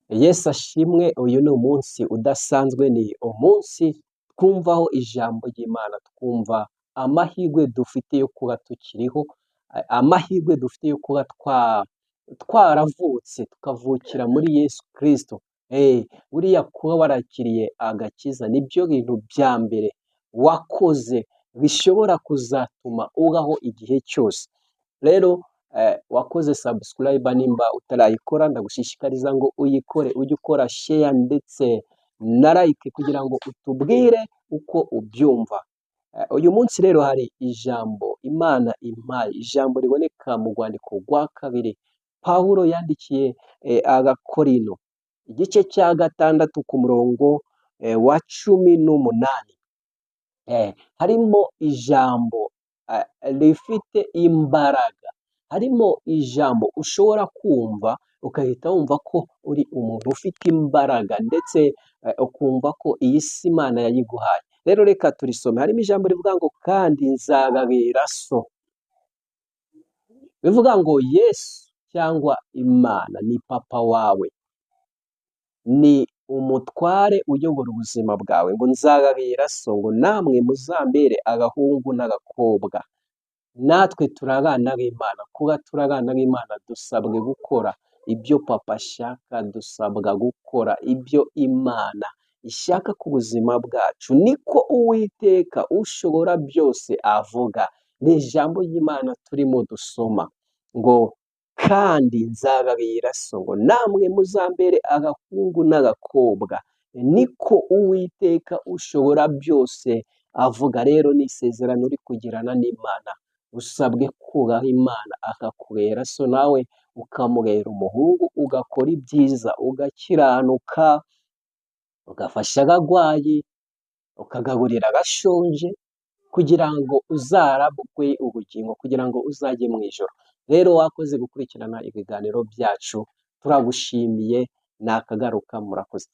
Yesu ashimwe, uyu ni umunsi udasanzwe, ni umunsi twumvaho ijambo ry'Imana, twumva amahirwe dufite yo kuba tukiriho, amahirwe dufite yo kuba twaravutse tukavukira muri Yesu Kristo. Buriya kuba warakiriye agakiza nibyo bintu bya mbere wakoze bishobora kuzatuma ubaho igihe cyose. Rero wakoze subscribe, nimba utarayikora ndagushishikariza ngo uyikore, ujye ukora share ndetse na like kugira ngo utubwire uko ubyumva. Uyu munsi rero hari ijambo Imana impaye, ijambo riboneka mu rwandiko rwa kabiri Pawulo yandikiye Agakorino, igice cya 6 ku murongo wa 18. Harimo ijambo rifite imbaraga, harimo ijambo ushobora kumva ukahita wumva ko uri umuntu ufite imbaraga, ndetse ukumva ko iyi si Imana yayiguhaye. Rero reka turisome. Harimo ijambo rivuga ngo kandi nzababera so. Bivuga ngo Yesu cyangwa Imana ni papa wawe, ni umutware uyobora ubuzima bwawe, ngo nzababera so, ngo namwe muzambere agahungu n'agakobwa. Natwe turi abana b'Imana. Kuba turi abana b'Imana dusabwe gukora ibyo papa ashaka, dusabwa gukora ibyo Imana ishaka ku buzima bwacu. Niko Uwiteka ushobora byose avuga. Ni ijambo ry'Imana turimo dusoma ngo kandi nzababera so, ngo namwe muzambere agahungu n'agakobwa. Niko Uwiteka ushobora byose avuga. Rero ni isezerano uri kugirana n'Imana. Usabwe kubaha Imana akakubera so, nawe ukamubera umuhungu, ugakora ibyiza, ugakiranuka, ugafasha abagwayi, ukagaburira abashonje, kugira ngo uzarabwe ubugingo, kugira ngo uzajye mu ijoro. Rero wakoze gukurikirana ibiganiro byacu, turagushimiye. Nakagaruka, murakoze.